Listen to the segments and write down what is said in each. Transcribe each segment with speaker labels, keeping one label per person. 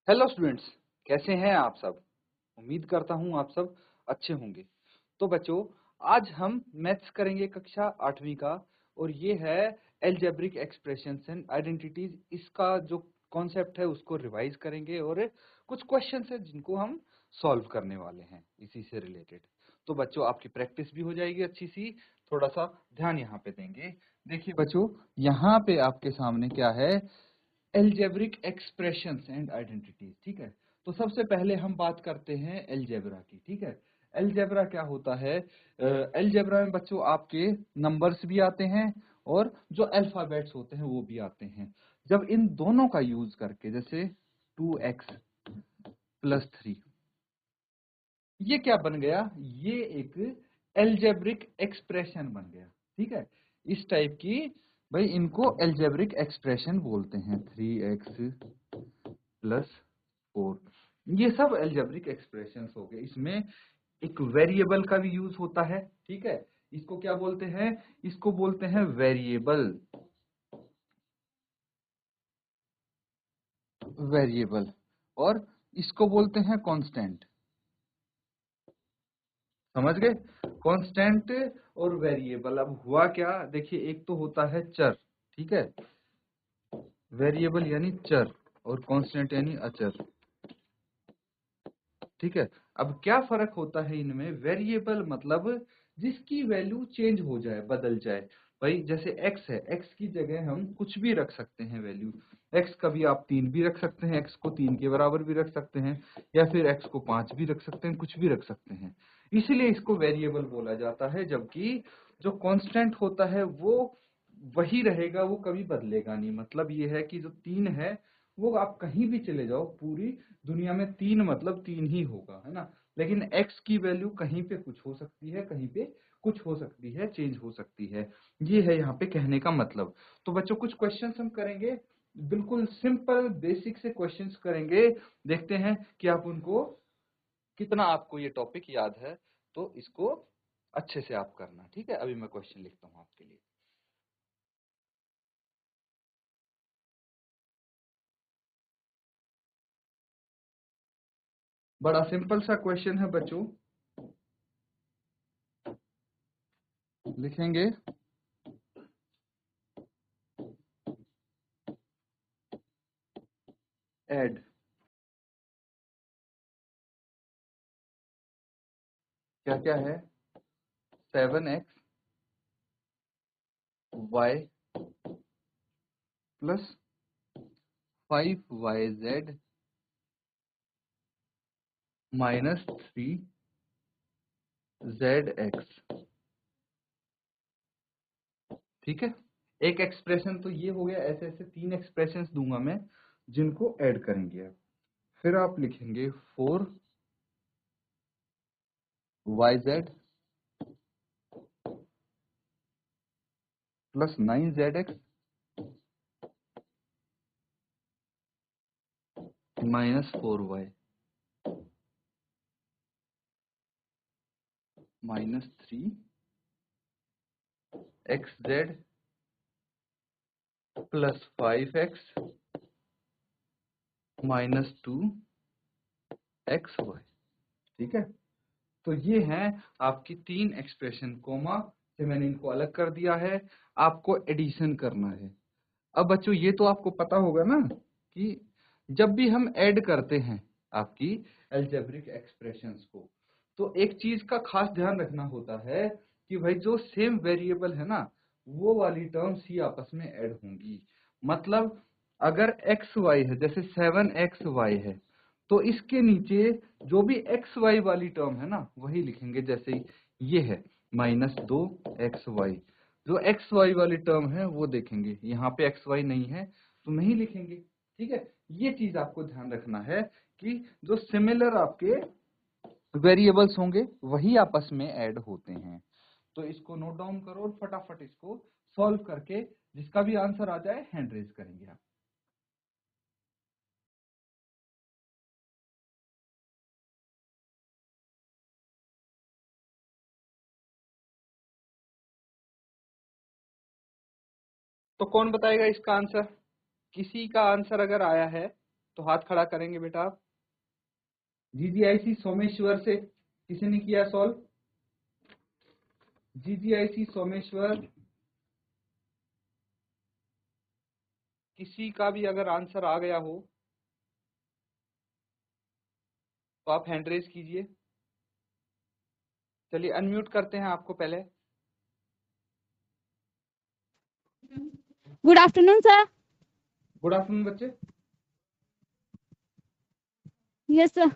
Speaker 1: Hello students, कैसे हैं आप सब। उम्मीद करता हूं आप सब अच्छे होंगे। तो बच्चों, आज हम मैथ्स करेंगे कक्षा 8वीं का, और ये है अलजेब्रिक एक्सप्रेशंस एंड आइडेंटिटीज। इसका जो कॉन्सेप्ट है उसको रिवाइज करेंगे और कुछ क्वेश्चंस है जिनको हम सॉल्व करने वाले हैं इसी से रिलेटेड। तो बच्चों, आपकी प्रैक्टिस भी हो जाएगी अच्छी सी। थोड़ा सा ध्यान यहाँ पे देंगे। देखिए बच्चों, यहाँ पे आपके सामने क्या है, एल्जेब्रिक एक्सप्रेशंस एंड आइडेंटिटीज। ठीक है, तो सबसे पहले हम बात करते हैं एल्जेब्रा की। ठीक है, एल्जेब्रा क्या होता है। एल्जेब्रा में बच्चों आपके नंबर्स भी आते हैं और जो अल्फाबेट्स होते हैं वो भी आते हैं। जब इन दोनों का यूज करके, जैसे 2x + 3, ये क्या बन गया, ये एक एल्जेब्रिक एक्सप्रेशन बन गया। ठीक है, इस टाइप की, भाई इनको एल्जेब्रिक एक्सप्रेशन बोलते हैं। 3x + 4, ये सब एल्जेब्रिक एक्सप्रेशंस हो गए। इसमें एक वेरिएबल का भी यूज होता है। ठीक है, इसको क्या बोलते हैं, इसको बोलते हैं वेरिएबल। वेरिएबल, और इसको बोलते हैं कांस्टेंट। समझ गए, कांस्टेंट और वेरिएबल। अब हुआ क्या, देखिए एक तो होता है चर, ठीक है, वेरिएबल यानी चर, और कांस्टेंट यानी अचर। ठीक है, अब क्या फर्क होता है इनमें। वेरिएबल मतलब जिसकी वैल्यू चेंज हो जाए, बदल जाए। भाई जैसे x है, x की जगह हम कुछ भी रख सकते हैं वैल्यू। x कभी आप 3 भी रख सकते हैं, x को 3 के बराबर भी रख सकते हैं, या फिर x को 5 भी रख सकते हैं, कुछ भी रख सकते हैं। इसीलिए इसको वेरिएबल बोला जाता है। जबकि जो कांस्टेंट होता है वो वही रहेगा, वो कभी बदलेगा नहीं। मतलब ये है कि जो 3 है वो आप कहीं भी चले जाओ, पूरी दुनिया में 3 मतलब 3 ही होगा, है ना। लेकिन x की वैल्यू कहीं पे कुछ हो सकती है, कहीं पे कुछ हो सकती है, चेंज हो सकती है। ये है यहाँ पे कहने का मतलब। तो बच्चों, कुछ क्वेश्चंस हम करेंगे, बिल्कुल सिंपल बेसिक से क्वेश्चंस करेंगे। देखते हैं कि आप उनको, कितना आपको ये टॉपिक याद है। तो इसको अच्छे से आप करना। ठीक है, अभी मैं क्वेश्चन लिखता हूँ आपके लिए। बड़ा सिंपल सा क्वेश्चन है बच्चों, लिखेंगे एड। क्या क्या है, 7x y + 5yz - 3zx। ठीक है, एक एक्सप्रेशन तो ये हो गया। ऐसे ऐसे 3 एक्सप्रेशंस दूंगा मैं जिनको ऐड करेंगे आप। फिर आप लिखेंगे 4yz + 9zx - 4y - 3xz + 5x - 2xy। ठीक है, तो ये हैं आपकी 3 एक्सप्रेशन। कोमा से मैंने इनको अलग कर दिया है, आपको एडिशन करना है। अब बच्चों, ये तो आपको पता होगा ना कि जब भी हम ऐड करते हैं आपकी अलजेब्रिक एक्सप्रेशंस को, तो एक चीज का खास ध्यान रखना होता है कि भाई जो सेम वेरिएबल है ना, वो वाली टर्म्स ही आपस में ऐड होंगी। मतलब अगर एक्स वाई है, जैसे 7xy है, तो इसके नीचे जो भी एक्स वाई वाली टर्म है ना, वही लिखेंगे। जैसे ये है -2xy, जो एक्स वाई वाली टर्म है वो देखेंगे। यहाँ पे एक्स वाई नहीं है तो नहीं लिखेंगे। ठीक है, ये चीज आपको ध्यान रखना है कि जो सिमिलर आपके वेरिएबल्स होंगे वही आपस में ऐड होते हैं। तो इसको नोट डाउन करो और फटाफट इसको सॉल्व करके जिसका भी आंसर आ जाए हैंड रेज करेंगे आप। तो कौन बताएगा इसका आंसर, किसी का आंसर अगर आया है तो हाथ खड़ा करेंगे बेटा आप। GGIC सोमेश्वर से किसी ने किया सॉल्व? GGIC सोमेश्वर, किसी का भी अगर आंसर आ गया हो तो आप हैंड रेज कीजिए। चलिए अनम्यूट करते हैं आपको पहले।
Speaker 2: Good afternoon sir.
Speaker 1: Good afternoon बच्चे।
Speaker 2: Yes sir,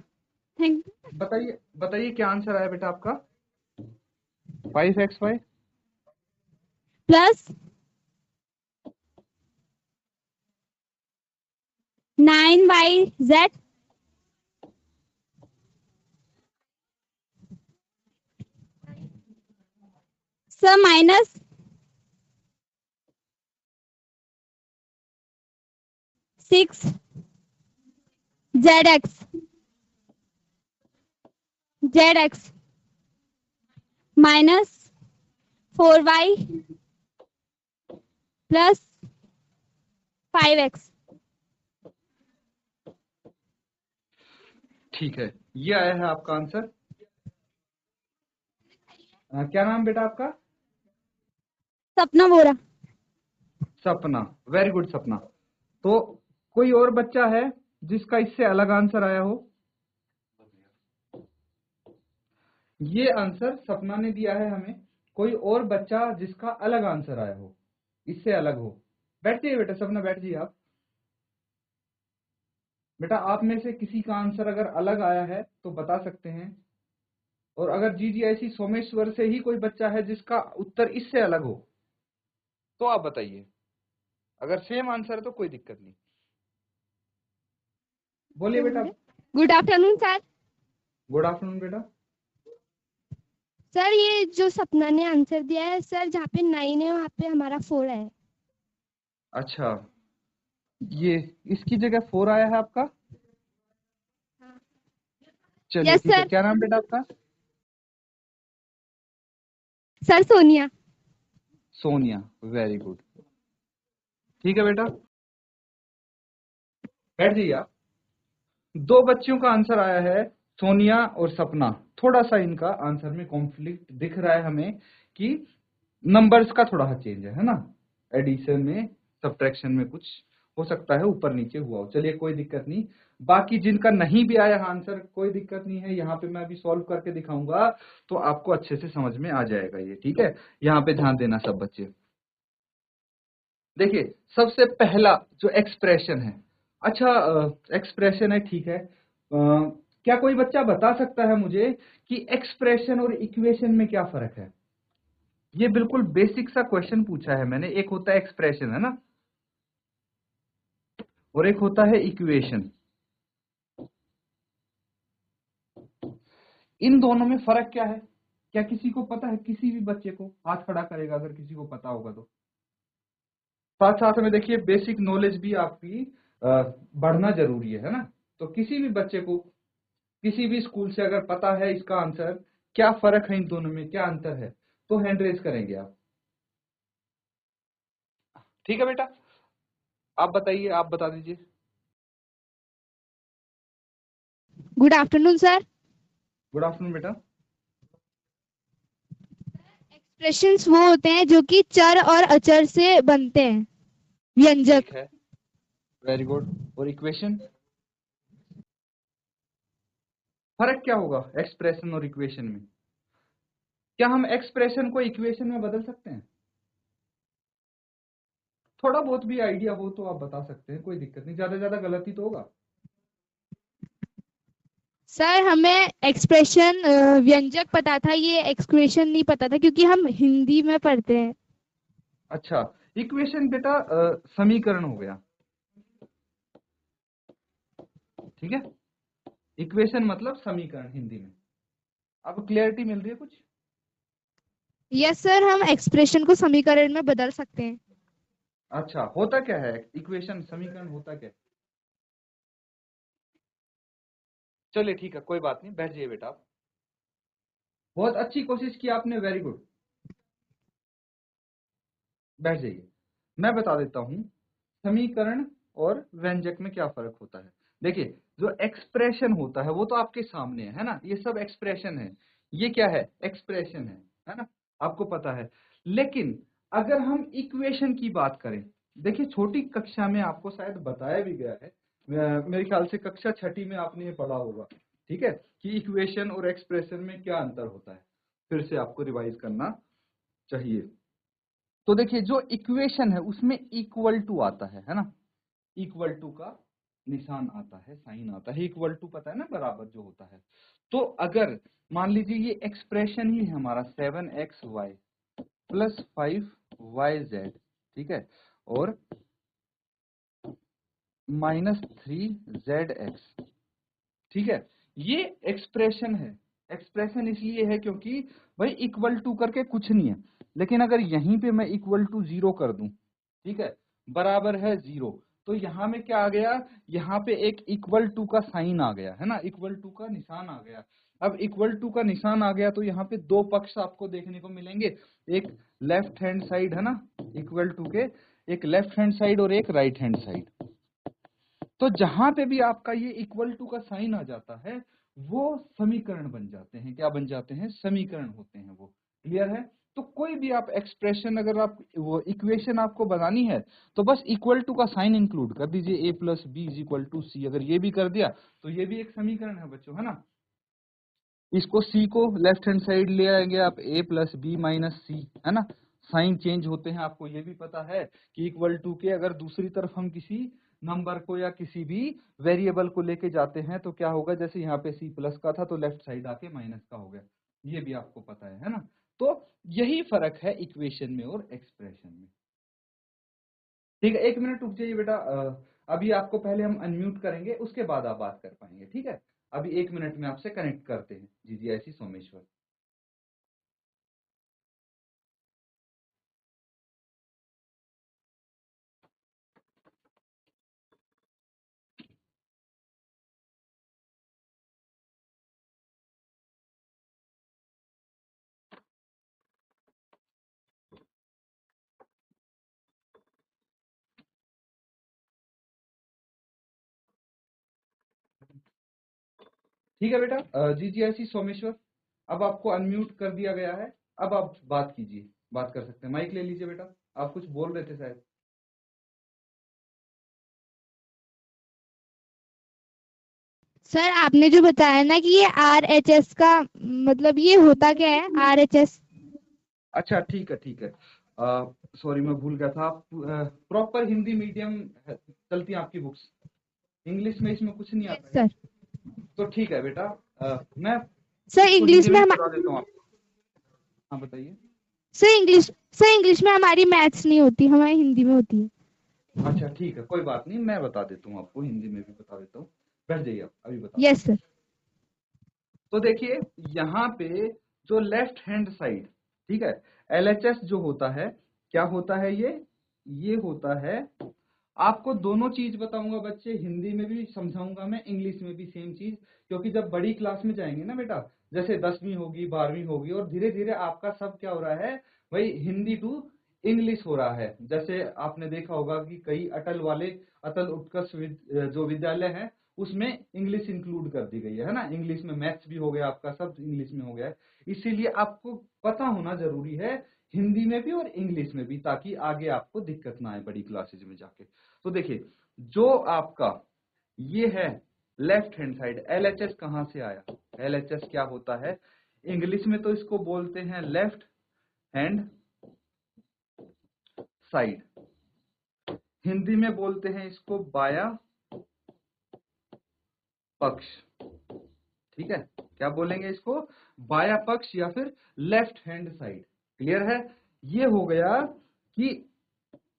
Speaker 2: thank you.
Speaker 1: बताइए बताइए क्या आंसर आया बेटा आपका? 5xy
Speaker 2: plus 9yz sir minus 6zx zx minus 4y plus 5x।
Speaker 1: ठीक है, ये आया है आपका आंसर। क्या नाम बेटा आपका?
Speaker 2: सपना बोरा।
Speaker 1: सपना, वेरी गुड सपना। तो कोई और बच्चा है जिसका इससे अलग आंसर आया हो? ये आंसर सपना ने दिया है हमें। कोई और बच्चा जिसका अलग आंसर आया हो, इससे अलग हो? बैठ जाइए बेटा, सपना बैठ जाइए आप। बेटा आप में से किसी का आंसर अगर अलग आया है तो बता सकते हैं। और अगर GGIC सोमेश्वर से ही कोई बच्चा है जिसका उत्तर इससे अलग हो तो आप बताइए। अगर सेम आंसर है तो कोई दिक्कत नहीं। बोलिए बेटा।
Speaker 2: Good afternoon sir.
Speaker 1: Good afternoon बेटा।
Speaker 2: सर ये जो सपना ने आंसर दिया है सर, जहाँ पे 9 है वहाँ पे हमारा 4 है।
Speaker 1: अच्छा, ये इसकी जगह 4 आया है आपका? चलिए
Speaker 2: यस
Speaker 1: ठीक है,
Speaker 2: सर।
Speaker 1: क्या नाम बेटा आपका?
Speaker 2: Sir Sonia.
Speaker 1: Sonia, very good. ठीक है बेटा, बैठ जाइए आप। दो बच्चियों का आंसर आया है, सोनिया और सपना। थोड़ा सा इनका आंसर में कॉन्फ्लिक्ट दिख रहा है हमें कि नंबर्स का थोड़ा सा चेंज है ना। एडिशन में, सब्ट्रैक्शन में कुछ हो सकता है ऊपर नीचे हुआ हो। चलिए कोई दिक्कत नहीं। बाकी जिनका नहीं भी आया आंसर कोई दिक्कत नहीं है, यहाँ पे मैं अभी सॉल्व करके दिखाऊंगा तो आपको अच्छे से समझ में आ जाएगा ये। ठीक है, यहाँ पे ध्यान देना सब बच्चे। देखिए सबसे पहला जो एक्सप्रेशन है, अच्छा एक्सप्रेशन है ठीक है। क्या कोई बच्चा बता सकता है मुझे कि एक्सप्रेशन और इक्वेशन में क्या फर्क है? ये बिल्कुल बेसिक सा क्वेश्चन पूछा है मैंने। एक होता है एक्सप्रेशन है ना, और एक होता है इक्वेशन। इन दोनों में फर्क क्या है? क्या किसी को पता है? किसी भी बच्चे को हाथ खड़ा करेगा अगर किसी को पता होगा तो। साथ साथ में देखिए बेसिक नॉलेज भी आपकी बढ़ना जरूरी है ना। तो किसी भी बच्चे को किसी भी स्कूल से अगर पता है इसका आंसर, क्या फर्क है इन दोनों में, क्या अंतर है, तो हैंड रेज करेंगे आप। ठीक है बेटा, आप बताइए, आप बता दीजिए।
Speaker 2: Good afternoon sir.
Speaker 1: Good afternoon बेटा।
Speaker 2: एक्सप्रेशंस वो होते हैं जो कि चर और अचर से बनते हैं,
Speaker 1: ठीक
Speaker 2: व्यंजक।
Speaker 1: है, वेरी गुड। और इक्वेशन, फर्क क्या होगा एक्सप्रेशन और इक्वेशन में? क्या हम एक्सप्रेशन को इक्वेशन में बदल सकते हैं? थोड़ा बहुत भी आइडिया हो तो आप बता सकते हैं, कोई दिक्कत नहीं, ज्यादा ज्यादा गलती तो होगा।
Speaker 2: सर हमें एक्सप्रेशन व्यंजक पता था, ये एक्सप्रेशन नहीं पता था क्योंकि हम हिंदी में पढ़ते हैं।
Speaker 1: अच्छा, इक्वेशन बेटा समीकरण हो गया। ठीक है, इक्वेशन मतलब समीकरण हिंदी में। आपको क्लियरिटी मिल रही है कुछ?
Speaker 2: यस सर, हम एक्सप्रेशन को समीकरण में बदल सकते हैं।
Speaker 1: अच्छा, होता क्या है इक्वेशन, समीकरण होता क्या है? चलिए ठीक है, कोई बात नहीं, बैठ जाइए बेटा आप। बहुत अच्छी कोशिश की आपने, वेरी गुड। बैठ जाइए। मैं बता देता हूं समीकरण और व्यंजक में क्या फर्क होता है। देखिए जो एक्सप्रेशन होता है वो तो आपके सामने है ना, ये सब एक्सप्रेशन है, ये क्या है, एक्सप्रेशन है ना, आपको पता है। लेकिन अगर हम इक्वेशन की बात करें, देखिए छोटी कक्षा में आपको शायद बताया भी गया है, मेरे ख्याल से कक्षा छठी में आपने ये पढ़ा होगा, ठीक है, कि इक्वेशन और एक्सप्रेशन में क्या अंतर होता है, फिर से आपको रिवाइज करना चाहिए। तो देखिए जो इक्वेशन है उसमें इक्वल टू आता है ना, इक्वल टू का निशान आता है, साइन आता है, इक्वल टू पता है ना, बराबर जो होता है। तो अगर मान लीजिए ये एक्सप्रेशन ही है हमारा 7xy प्लस 5yz, ठीक है, और -3zx, ठीक है, ये एक्सप्रेशन है। एक्सप्रेशन इसलिए है क्योंकि भाई इक्वल टू करके कुछ नहीं है, लेकिन अगर यहीं पे मैं इक्वल टू 0 कर दूं, ठीक है, बराबर है 0, तो यहाँ में क्या आ गया, यहाँ पे एक इक्वल टू का साइन आ गया है ना, इक्वल टू का निशान आ गया। अब इक्वल टू का निशान आ गया तो यहाँ पे दो पक्ष आपको देखने को मिलेंगे, एक लेफ्ट हैंड साइड है ना इक्वल टू के, एक लेफ्ट हैंड साइड और एक राइट हैंड साइड। तो जहां पे भी आपका ये इक्वल टू का साइन आ जाता है वो समीकरण बन जाते हैं, क्या बन जाते हैं, समीकरण होते हैं वो। क्लियर है? तो कोई भी आप एक्सप्रेशन, अगर आप वो इक्वेशन आपको बनानी है तो बस इक्वल टू का साइन इंक्लूड कर दीजिए, a plus B is equal to C, अगर ये भी कर दिया तो ये भी एक समीकरण है बच्चों, है ना। इसको c को लेफ्ट हैंड साइड ले आएंगे आप, a प्लस बी माइनस सी, है ना, साइन चेंज होते हैं, आपको ये भी पता है कि इक्वल टू के अगर दूसरी तरफ हम किसी नंबर को या किसी भी वेरिएबल को लेके जाते हैं तो क्या होगा, जैसे यहाँ पे c प्लस का था तो लेफ्ट साइड आके माइनस का हो गया, ये भी आपको पता है ना। तो यही फर्क है इक्वेशन में और एक्सप्रेशन में। ठीक है, एक मिनट रुक जाइए बेटा, अभी आपको पहले हम अनम्यूट करेंगे, उसके बाद आप बात कर पाएंगे, ठीक है। अभी एक मिनट में आपसे कनेक्ट करते हैं, जी ऐसी सोमेश्वर। ठीक है बेटा, जी ऐसी सोमेश्वर, अब आपको अनम्यूट कर दिया गया है, अब आप बात कीजिए, बात कर सकते हैं, माइक ले लीजिए बेटा, आप कुछ बोल रहे थे शायद।
Speaker 2: सर आपने जो बताया ना कि ये RHS का मतलब ये होता क्या है, RHS?
Speaker 1: अच्छा ठीक है, सॉरी मैं भूल गया था, आप प्रॉपर हिंदी मीडियम चलती हैं आपकी बुक्स, इंग्लिश में इसमें कुछ नहीं
Speaker 2: यस
Speaker 1: आता है।
Speaker 2: सर।
Speaker 1: तो ठीक है बेटा, मैं
Speaker 2: सर
Speaker 1: इसको
Speaker 2: इंग्लिश
Speaker 1: हिंदी
Speaker 2: में
Speaker 1: में भी
Speaker 2: हम
Speaker 1: बता देता हूँ आपको। हाँ बताइए।
Speaker 2: सर इंग्लिश में हमारी मैथ्स नहीं होती, हमारी हिंदी में होती है।
Speaker 1: अच्छा ठीक है, कोई बात नहीं, मैं बता देता हूँ आपको, हिंदी में भी बता देता हूँ, बैठ जाइए आप, अभी बता
Speaker 2: यस
Speaker 1: देता हूँ।
Speaker 2: सर।
Speaker 1: तो देखिए यहाँ पे जो लेफ्ट हैंड साइड, ठीक है, LHS जो होता है, क्या होता है ये होता है, आपको दोनों चीज बताऊंगा बच्चे, हिंदी में भी समझाऊंगा मैं, इंग्लिश में भी सेम चीज, क्योंकि जब बड़ी क्लास में जाएंगे ना बेटा, जैसे 10वीं होगी 12वीं होगी और धीरे धीरे आपका सब क्या हो रहा है भाई, हिंदी टू इंग्लिश हो रहा है। जैसे आपने देखा होगा कि कई अटल उत्कर्ष जो विद्यालय है उसमें इंग्लिश इंक्लूड कर दी गई है ना, इंग्लिश में मैथ्स भी हो गया आपका, सब इंग्लिश में हो गया है, इसीलिए आपको पता होना जरूरी है हिंदी में भी और इंग्लिश में भी, ताकि आगे आपको दिक्कत ना आए बड़ी क्लासेज में जाके। तो देखिए जो आपका ये है लेफ्ट हैंड साइड, LHS कहां से आया, LHS क्या होता है, इंग्लिश में तो इसको बोलते हैं लेफ्ट हैंड साइड, हिंदी में बोलते हैं इसको बाया पक्ष, ठीक है, क्या बोलेंगे इसको, बाया पक्ष या फिर लेफ्ट हैंड साइड। क्लियर है? ये हो गया कि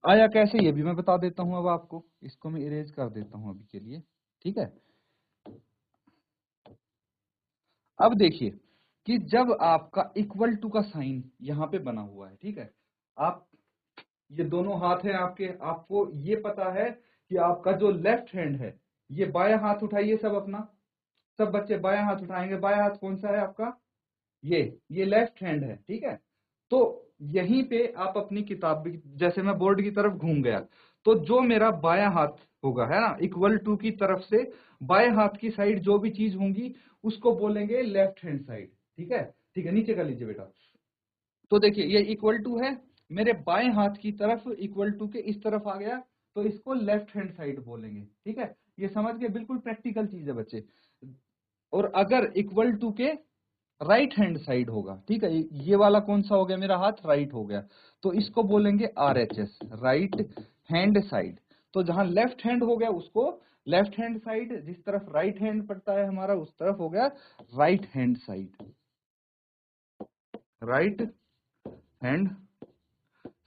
Speaker 1: आया कैसे, ये भी मैं बता देता हूं अब आपको, इसको मैं इरेज कर देता हूं अभी के लिए, ठीक है। अब देखिए कि जब आपका इक्वल टू का साइन यहां पे बना हुआ है, ठीक है, आप ये दोनों हाथ हैं आपके, आपको ये पता है कि आपका जो लेफ्ट हैंड है, ये बायां हाथ उठाइए सब अपना, सब बच्चे बायां हाथ उठाएंगे, बायां हाथ कौन सा है आपका, ये लेफ्ट हैंड है, ठीक है। तो यहीं पे आप अपनी किताब, जैसे मैं बोर्ड की तरफ घूम गया तो जो मेरा बायां हाथ होगा, है ना, इक्वल टू की तरफ से बाएं हाथ की साइड जो भी चीज होंगी उसको बोलेंगे लेफ्ट हैंड साइड। ठीक है, ठीक है, नीचे कर लीजिए बेटा। तो देखिए ये इक्वल टू है, मेरे बाएं हाथ की तरफ इक्वल टू के इस तरफ आ गया, तो इसको लेफ्ट हैंड साइड बोलेंगे। ठीक है, ये समझ गए, बिल्कुल प्रैक्टिकल चीज है बच्चे। और अगर इक्वल टू के राइट हैंड साइड होगा, ठीक है, ये वाला कौन सा हो गया, मेरा हाथ राइट हो गया, तो इसको बोलेंगे RHS, राइट हैंड साइड। तो जहां लेफ्ट हैंड हो गया उसको लेफ्ट हैंड साइड, जिस तरफ राइट हैंड पड़ता है हमारा उस तरफ हो गया right hand side, right hand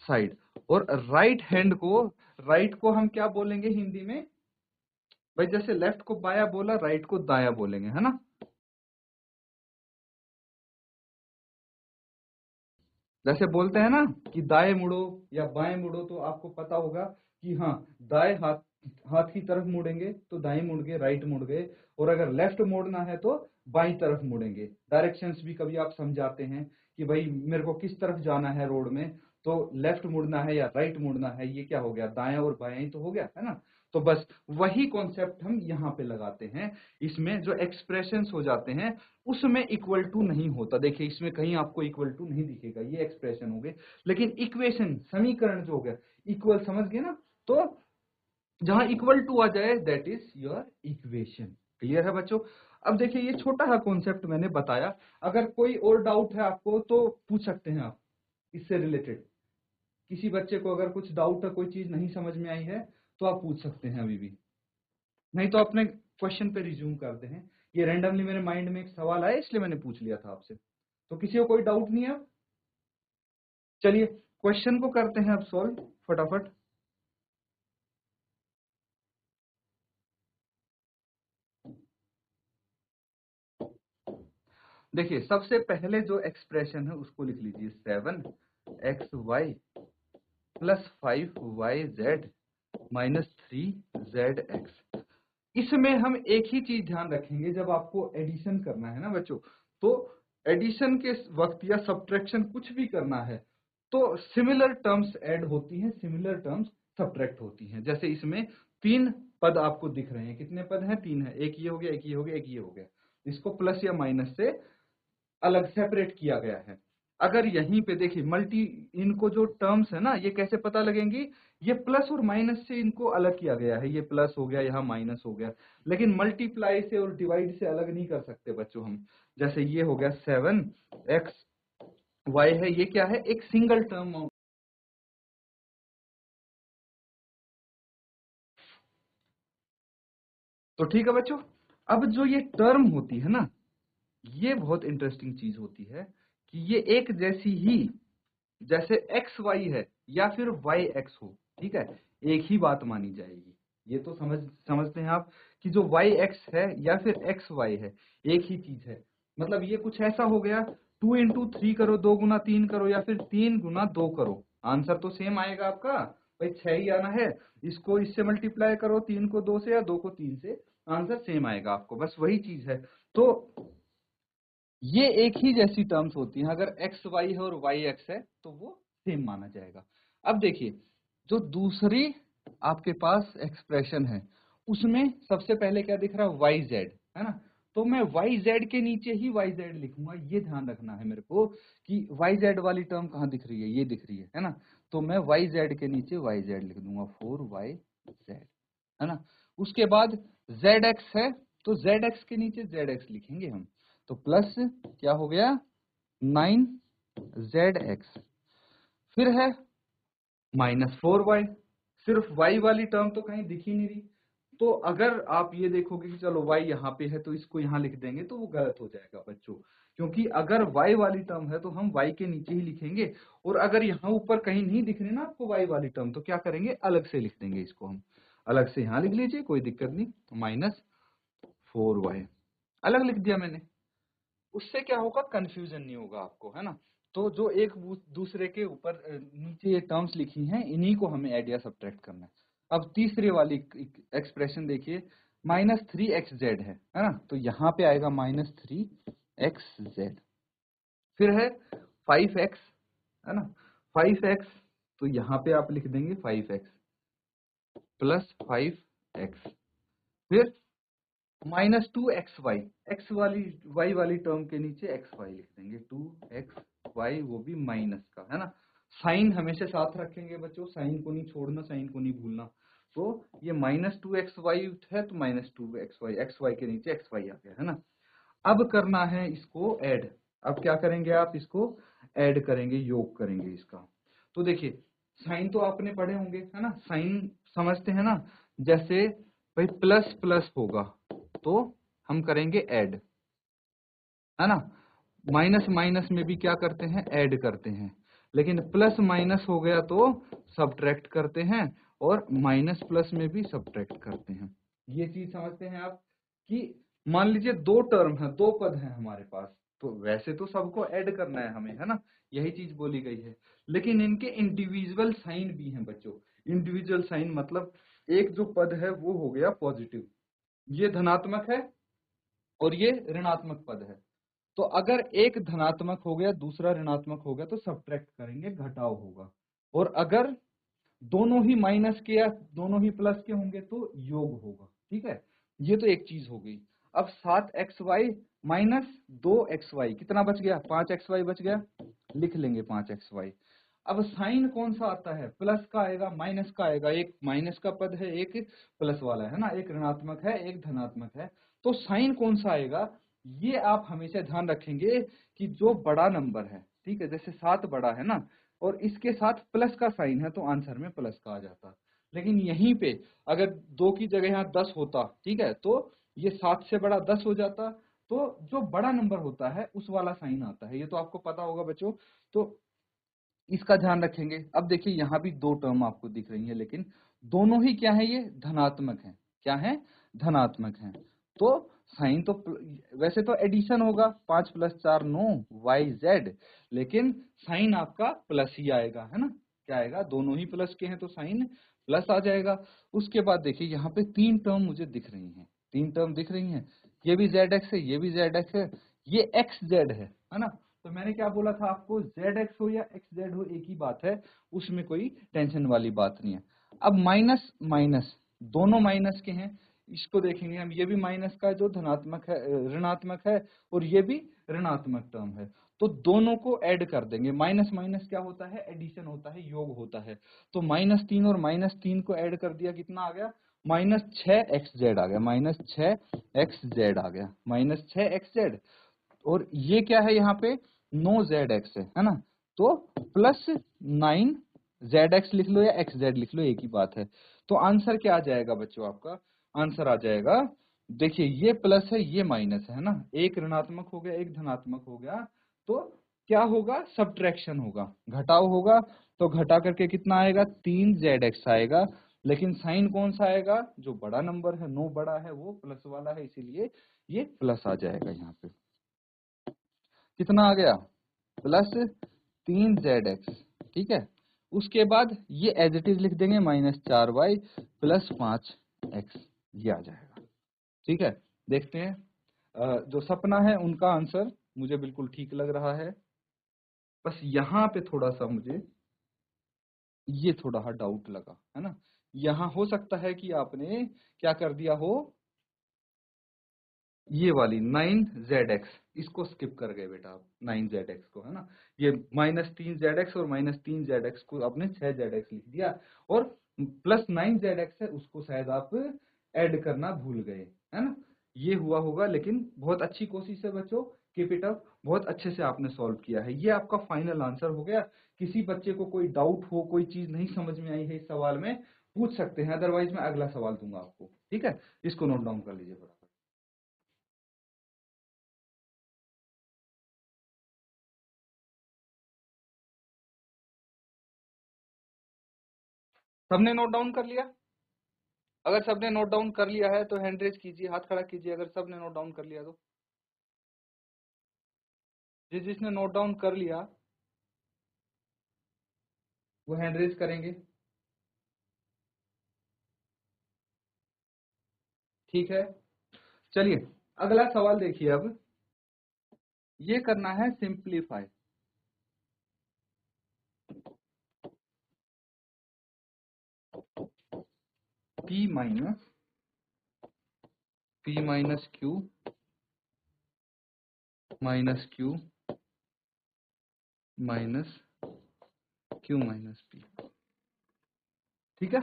Speaker 1: side. और राइट को हम क्या बोलेंगे हिंदी में भाई, जैसे लेफ्ट को बाया बोला, राइट को दाया बोलेंगे, है ना। जैसे बोलते हैं ना कि दाएं मुड़ो या बाएं मुड़ो, तो आपको पता होगा कि हाँ, दाएं हाथ हाथ की तरफ मुड़ेंगे तो दाएं मुड़ गए, राइट मुड़ गए। और अगर लेफ्ट मोड़ना है तो बाईं तरफ मुड़ेंगे। डायरेक्शंस भी कभी आप समझाते हैं कि भाई मेरे को किस तरफ जाना है रोड में, तो लेफ्ट मुड़ना है या राइट मुड़ना है, ये क्या हो गया, दाएं और बायां ही तो हो गया, है ना। तो बस वही कॉन्सेप्ट हम यहाँ पे लगाते हैं। इसमें जो एक्सप्रेशंस हो जाते हैं उसमें इक्वल टू नहीं होता। देखिए इसमें कहीं आपको इक्वल टू नहीं दिखेगा, ये एक्सप्रेशन हो गए। लेकिन इक्वेशन, समीकरण जो हो गया, इक्वल, समझ गए ना। तो जहां इक्वल टू आ जाए that is your equation. Clear है बच्चों। अब देखिए ये छोटा सा कॉन्सेप्ट मैंने बताया, अगर कोई और डाउट है आपको तो पूछ सकते हैं आप इससे रिलेटेड। किसी बच्चे को अगर कुछ डाउट है, कोई चीज नहीं समझ में आई है, तो आप पूछ सकते हैं अभी भी। नहीं तो अपने क्वेश्चन पे रिज्यूम करते हैं। ये रैंडमली मेरे माइंड में एक सवाल आया इसलिए मैंने पूछ लिया था आपसे। तो किसी को कोई डाउट नहीं है अब? चलिए क्वेश्चन को करते हैं अब सॉल्व फटाफट। देखिए सबसे पहले जो एक्सप्रेशन है उसको लिख लीजिए, 7xy plus 5yz minus 3zx। इसमें हम एक ही चीज ध्यान रखेंगे, जब आपको एडिशन करना है ना बच्चों, तो एडिशन के वक्त या सब्ट्रैक्शन कुछ भी करना है तो सिमिलर टर्म्स ऐड होती हैं, सिमिलर टर्म्स सब्ट्रैक्ट होती हैं। जैसे इसमें तीन पद आपको दिख रहे हैं, कितने पद हैं, तीन है, एक ये हो गया, एक ये हो गया, एक ये हो गया। इसको प्लस या माइनस से अलग सेपरेट किया गया है। अगर यहीं पे देखिए मल्टी, इनको जो टर्म्स है ना ये कैसे पता लगेंगी, ये प्लस और माइनस से इनको अलग किया गया है, ये प्लस हो गया, यहाँ माइनस हो गया। लेकिन मल्टीप्लाई से और डिवाइड से अलग नहीं कर सकते बच्चों हम। जैसे ये हो गया 7xy है, ये क्या है, एक सिंगल टर्म। तो ठीक है बच्चों। अब जो ये टर्म होती है ना, ये बहुत इंटरेस्टिंग चीज होती है कि ये एक जैसी ही, जैसे एक्स वाई है या फिर वाई एक्स हो, ठीक है, एक ही बात मानी जाएगी। ये तो समझते हैं आप कि जो वाई एक्स है या फिर एक्स वाई है एक ही चीज है। मतलब ये कुछ ऐसा हो गया, 2 × 3 करो, 2 × 3 करो, या फिर 3 × 2 करो, आंसर तो सेम आएगा आपका भाई, 6 ही आना है। इसको इससे मल्टीप्लाई करो, 3 को 2 से या 2 को 3 से, आंसर सेम आएगा आपको, बस वही चीज है। तो ये एक ही जैसी टर्म्स होती हैं, अगर एक्स वाई है और वाई एक्स है तो वो सेम माना जाएगा। अब देखिए जो दूसरी आपके पास एक्सप्रेशन है उसमें सबसे पहले क्या दिख रहा है, वाई जेड, है ना। तो मैं वाई जेड के नीचे ही वाई जेड लिखूंगा, ये ध्यान रखना है मेरे को कि वाई जेड वाली टर्म कहाँ दिख रही है, ये दिख रही है ना। तो मैं वाई जेड के नीचे वाई जेड लिख दूंगा, 4yz, है ना। उसके बाद जेड एक्स है, तो जेड एक्स के नीचे जेड एक्स लिखेंगे हम। तो प्लस क्या हो गया, 9zx। फिर है -4y। सिर्फ y वाली टर्म तो कहीं दिख ही नहीं रही। तो अगर आप ये देखोगे कि चलो y यहाँ पे है तो इसको यहाँ लिख देंगे, तो वो गलत हो जाएगा बच्चों। क्योंकि अगर y वाली टर्म है तो हम y के नीचे ही लिखेंगे, और अगर यहाँ ऊपर कहीं नहीं दिख रही ना आपको y वाली टर्म, तो क्या करेंगे, अलग से लिख देंगे इसको हम। अलग से यहाँ लिख लीजिए, कोई दिक्कत नहीं। तो -4y अलग लिख दिया मैंने, उससे क्या होगा, कंफ्यूजन नहीं होगा आपको, है ना। तो जो एक दूसरे के ऊपर नीचे ये टर्म्स लिखी हैं इन्हीं को हमें ऐड या सब्ट्रैक्ट करना है। अब तीसरे वाली एक्सप्रेशन देखिए, -3xz है ना, तो यहाँ पे आएगा -3xz। फिर है 5x, है ना, 5x, तो यहाँ पे आप लिख देंगे 5x। प्लस 5x, फिर माइनस 2xy, x वाली y वाली टर्म के नीचे xy लिख देंगे, 2xy वो भी माइनस का, है ना। साइन हमेशा साथ रखेंगे बच्चों, साइन को नहीं छोड़ना, साइन को नहीं भूलना। तो ये माइनस 2xy है तो माइनस 2xy, xy के नीचे xy आ गया, है ना। अब करना है इसको ऐड। अब क्या करेंगे आप, इसको ऐड करेंगे, योग करेंगे इसका। तो देखिए साइन तो आपने पढ़े होंगे, है ना, साइन समझते हैं ना। जैसे भाई प्लस प्लस होगा तो हम करेंगे ऐड, है ना। माइनस माइनस में भी क्या करते हैं, ऐड करते हैं। लेकिन प्लस माइनस हो गया तो सब्ट्रैक्ट करते हैं, और माइनस प्लस में भी सब्ट्रैक्ट करते हैं। ये चीज समझते हैं आप कि मान लीजिए दो टर्म है, दो पद हैं हमारे पास, तो वैसे तो सबको ऐड करना है हमें, है ना, यही चीज बोली गई है। लेकिन इनके इंडिविजुअल साइन भी हैं बच्चों। इंडिविजुअल साइन मतलब एक जो पद है वो हो गया पॉजिटिव, ये धनात्मक है और ये ऋणात्मक पद है। तो अगर एक धनात्मक हो गया दूसरा ऋणात्मक हो गया तो सब्ट्रैक्ट करेंगे, घटाव होगा। और अगर दोनों ही माइनस के या दोनों ही प्लस के होंगे तो योग होगा, ठीक है। ये तो एक चीज हो गई। अब 7xy माइनस 2xy कितना बच गया, 5xy बच गया, लिख लेंगे 5xy। अब साइन कौन सा आता है, प्लस का आएगा माइनस का आएगा, एक माइनस का पद है एक प्लस वाला है ना, एक ऋणात्मक है एक धनात्मक है। तो साइन कौन सा आएगा, ये आप हमेशा ध्यान रखेंगे कि जो बड़ा नंबर है, ठीक है, जैसे 7 बड़ा है ना और इसके साथ प्लस का साइन है तो आंसर में प्लस का आ जाता। लेकिन यहीं पे अगर 2 की जगह यहाँ 10 होता, ठीक है, तो ये 7 से बड़ा 10 हो जाता। तो जो बड़ा नंबर होता है उस वाला साइन आता है, ये तो आपको पता होगा बच्चों। तो इसका ध्यान रखेंगे। अब देखिए यहाँ भी दो टर्म आपको दिख रही है, लेकिन दोनों ही क्या है, ये धनात्मक है, क्या है, धनात्मक है। तो साइन तो वैसे तो एडिशन होगा, 5 + 4 9 YZ, लेकिन साइन आपका प्लस ही आएगा, है ना। क्या आएगा, दोनों ही प्लस के हैं तो साइन प्लस आ जाएगा। उसके बाद देखिए यहाँ पे 3 टर्म मुझे दिख रही हैं, 3 टर्म दिख रही हैं। ये भी ZX है, ये भी ZX है, ये XZ है ना। तो मैंने क्या बोला था आपको, ZX हो या XZ हो एक ही बात है, उसमें कोई टेंशन वाली बात नहीं है। अब माइनस माइनस दोनों माइनस के हैं, इसको देखेंगे हम, ये भी माइनस का है जो धनात्मक है, ऋणात्मक है, और ये भी ऋणात्मक टर्म है। तो दोनों को ऐड कर देंगे। माइनस माइनस क्या होता है, एडिशन होता है, योग होता है। तो -3 और -3 को ऐड कर दिया, कितना आ गया, -6xz आ गया, -6xz आ गया, -6xz। और ये क्या है यहाँ पे, 9zx है ना। तो +9zx लिख लो या xz लिख लो, एक ही बात है। तो आंसर क्या आ जाएगा बच्चों, आपका आंसर आ जाएगा, देखिए ये प्लस है ये माइनस है ना, एक ऋणात्मक हो गया एक धनात्मक हो गया, तो क्या होगा, सब्ट्रैक्शन होगा, घटाव होगा। तो घटा करके कितना आएगा, 3zx आएगा। लेकिन साइन कौन सा आएगा, जो बड़ा नंबर है, 9 बड़ा है, वो प्लस वाला है, इसीलिए ये प्लस आ जाएगा यहाँ पे। कितना आ गया, +3zx, ठीक है। उसके बाद ये एज इट इज लिख देंगे, -4y + 5x, ये आ जाएगा, ठीक है। देखते हैं जो सपना है उनका आंसर मुझे बिल्कुल ठीक लग रहा है। बस यहाँ पे थोड़ा सा मुझे ये थोड़ा सा डाउट लगा, है ना। यहाँ हो सकता है कि आपने क्या कर दिया हो, ये वाली 9zx इसको स्किप कर गए बेटा आप, 9zx को, है ना। ये -3zx और -3zx को आपने 6zx लिख दिया, और +9zx है उसको शायद आप ऐड करना भूल गए, है ना। ये हुआ होगा, लेकिन बहुत अच्छी कोशिश है बच्चों, कीप इट अप, बहुत अच्छे से आपने सॉल्व किया है। ये आपका फाइनल आंसर हो गया। किसी बच्चे को कोई डाउट हो, कोई चीज नहीं समझ में आई है इस सवाल में, पूछ सकते हैं, अदरवाइज मैं अगला सवाल दूंगा आपको, ठीक है। इसको नोट डाउन कर लीजिए फटाफट। सबने नोट डाउन कर लिया? अगर सबने नोट डाउन कर लिया है तो हैंड रेज कीजिए, हाथ खड़ा कीजिए, अगर सबने नोट डाउन कर लिया तो। जिसने नोट डाउन कर लिया वो हैंड रेज करेंगे, ठीक है। चलिए अगला सवाल देखिए। अब ये करना है simplify. P minus Q minus Q minus Q minus P. ठीक है,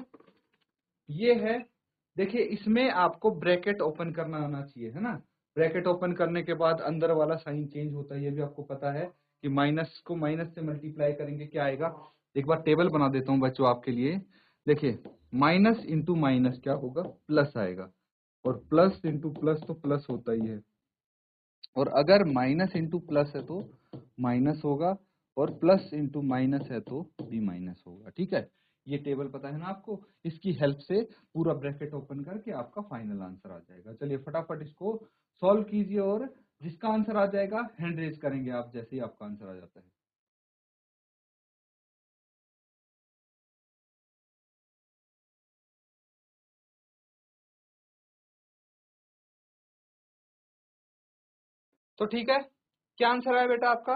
Speaker 1: ये है। देखिए इसमें आपको ब्रैकेट ओपन करना आना चाहिए, है ना। ब्रैकेट ओपन करने के बाद अंदर वाला साइन चेंज होता है, ये भी आपको पता है कि माइनस को माइनस से मल्टीप्लाई करेंगे क्या आएगा। एक बार टेबल बना देता हूं बच्चों आपके लिए। देखिए माइनस इंटू माइनस क्या होगा, प्लस आएगा, और प्लस इंटू प्लस तो प्लस होता ही है, और अगर माइनस इंटू प्लस है तो माइनस होगा, और प्लस इंटू माइनस है तो भी माइनस होगा। ठीक है, ये टेबल पता है ना आपको, इसकी हेल्प से पूरा ब्रैकेट ओपन करके आपका फाइनल आंसर आ जाएगा। चलिए फटाफट इसको सॉल्व कीजिए, और जिसका आंसर आ जाएगा हैंड रेज करेंगे आप जैसे ही आपका आंसर आ जाता है। तो ठीक है, क्या आंसर आया बेटा आपका?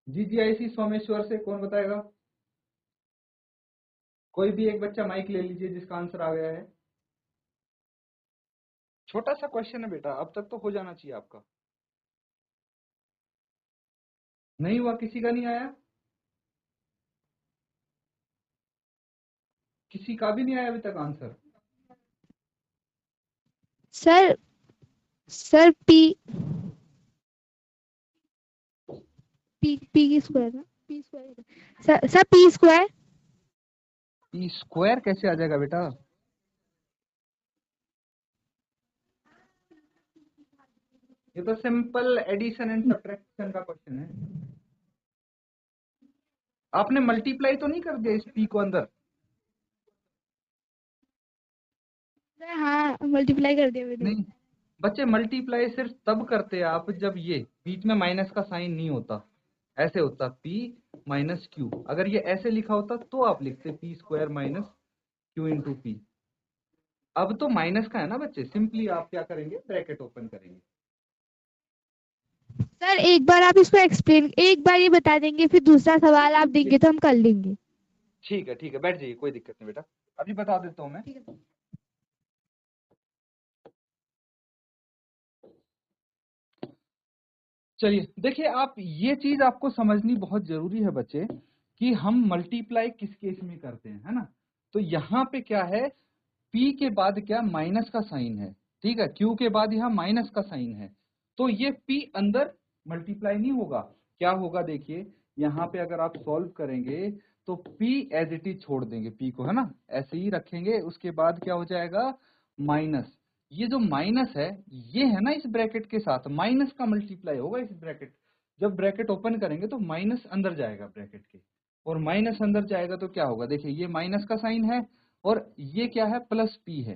Speaker 1: GGIC सोमेश्वर से कौन बताएगा? कोई भी एक बच्चा माइक ले लीजिए जिसका आंसर आ गया है। छोटा सा क्वेश्चन है बेटा, अब तक तो हो जाना चाहिए आपका। नहीं हुआ, किसी का नहीं आया? किसी का भी नहीं आया अभी तक answer?
Speaker 2: Sir sir P P P की स्क्वायर ना, P square sir P square.
Speaker 1: P square कैसे आ जाएगा बेटा? ये तो सिंपल एडिशन एंड सब्ट्रैक्शन का क्वेश्चन है। आपने मल्टीप्लाई तो नहीं कर दिया इस पी को अंदर?
Speaker 2: सर हाँ मल्टीप्लाई कर दिया मैंने।
Speaker 1: नहीं बच्चे, मल्टीप्लाई सिर्फ तब करते हैं आप जब ये बीच में माइनस का साइन नहीं होता। ऐसे होता पी माइनस क्यू, अगर ये ऐसे लिखा होता तो आप लिखते P square minus Q into P. अब तो माइनस का है ना बच्चे, सिंपली आप क्या करेंगे, ब्रैकेट ओपन करेंगे।
Speaker 2: सर एक बार आप इसको एक्सप्लेन, एक बार ये बता देंगे, फिर दूसरा सवाल आप देंगे तो हम कर लेंगे।
Speaker 1: ठीक है बैठ जाइए, कोई दिक्कत नहीं बेटा, अभी बता देता हूँ मैं।
Speaker 2: ठीक है।
Speaker 1: चलिए देखिए, आप ये चीज आपको समझनी बहुत जरूरी है बच्चे, कि हम मल्टीप्लाई किस केस में करते हैं, है ना। तो यहाँ पे क्या है, P के बाद क्या माइनस का साइन है, ठीक है, Q के बाद यहाँ माइनस का साइन है, तो ये P अंदर मल्टीप्लाई नहीं होगा। क्या होगा देखिए, यहाँ पे अगर आप सॉल्व करेंगे तो P एज इट इज छोड़ देंगे, P को, है ना, ऐसे ही रखेंगे। उसके बाद क्या हो जाएगा, माइनस, ये जो माइनस है ये है ना इस ब्रैकेट के साथ, माइनस का मल्टीप्लाई होगा इस ब्रैकेट। जब ब्रैकेट ओपन करेंगे तो माइनस अंदर जाएगा ब्रैकेट के, और माइनस अंदर जाएगा तो क्या होगा, देखिए ये माइनस का साइन है, और ये क्या है, प्लस पी है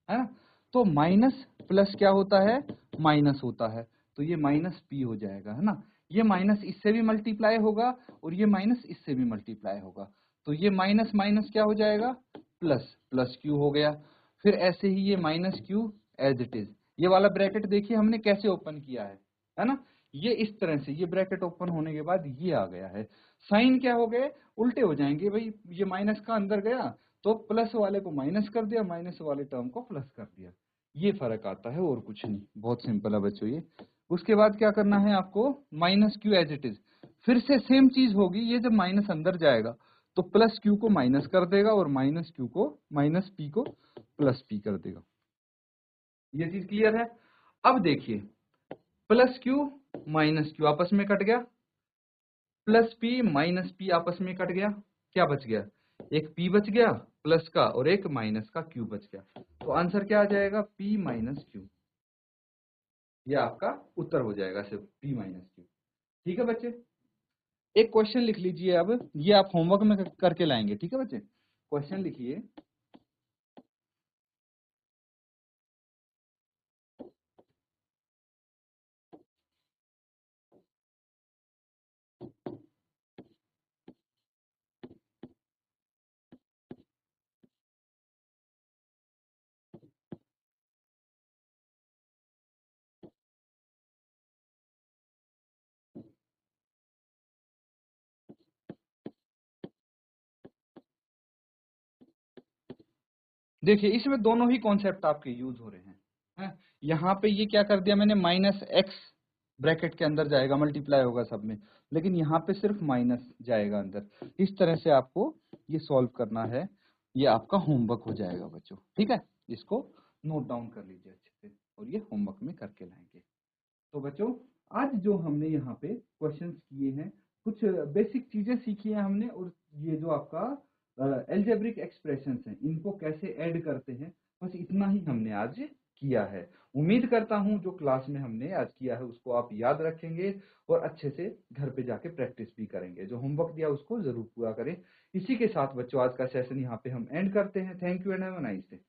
Speaker 1: ना। तो माइनस प्लस क्या होता है, माइनस होता है, तो ये माइनस पी हो जाएगा, है ना। ये माइनस इससे भी मल्टीप्लाई होगा, और ये माइनस इससे भी मल्टीप्लाई होगा, तो ये माइनस माइनस क्या हो जाएगा, प्लस, प्लस क्यू हो गया। फिर ऐसे ही ये minus Q as it is. ये वाला ब्रैकेट देखिए हमने कैसे ओपन किया है ना, ये इस तरह से, ये ब्रैकेट ओपन होने के बाद ये आ गया है। साइन क्या हो गए, उल्टे हो जाएंगे भाई, ये माइनस का अंदर गया तो प्लस वाले को माइनस कर दिया, माइनस वाले टर्म को प्लस कर दिया, ये फर्क आता है और कुछ नहीं, बहुत सिंपल है बच्चों ये। उसके बाद क्या करना है आपको, minus Q as it is, फिर से सेम चीज होगी, ये जब माइनस अंदर जाएगा तो प्लस क्यू को माइनस कर देगा, और माइनस क्यू को, माइनस पी को प्लस पी कर देगा। ये चीज क्लियर है? अब देखिए, प्लस क्यू माइनस क्यू आपस में कट गया, प्लस पी माइनस पी आपस में कट गया, क्या बच गया, एक पी बच गया प्लस का, और एक माइनस का क्यू बच गया। तो आंसर क्या आ जाएगा, पी माइनस क्यू। ये आपका उत्तर हो जाएगा, सिर्फ पी माइनस क्यू। ठीक है बच्चे, एक क्वेश्चन लिख लीजिए अब, ये आप होमवर्क में करके लाएंगे, ठीक है बच्चे। क्वेश्चन लिखिए, देखिए इसमें दोनों ही कॉन्सेप्ट आपके यूज हो रहे हैं। यहाँ पे ये क्या कर दिया मैंने, माइनस एक्स ब्रैकेट के अंदर जाएगा, मल्टीप्लाई होगा सब में, लेकिन यहाँ पे सिर्फ माइनस जाएगा अंदर। इस तरह से आपको ये सॉल्व करना है, ये आपका होमवर्क हो जाएगा बच्चों, ठीक है। इसको नोट डाउन कर लीजिए अच्छे से और ये होमवर्क में करके लाएंगे। तो बच्चों आज जो हमने यहाँ पे क्वेश्चंस किए हैं, कुछ बेसिक चीजें सीखी हैं हमने, और ये जो आपका एल्जेब्रिक एक्सप्रेशंस हैं इनको कैसे ऐड करते हैं, बस इतना ही हमने आज किया है। उम्मीद करता हूँ जो क्लास में हमने आज किया है उसको आप याद रखेंगे और अच्छे से घर पे जाके प्रैक्टिस भी करेंगे। जो होमवर्क दिया उसको जरूर पूरा करें। इसी के साथ बच्चों आज का सेशन यहाँ पे हम एंड करते हैं। Thank you and have a nice day.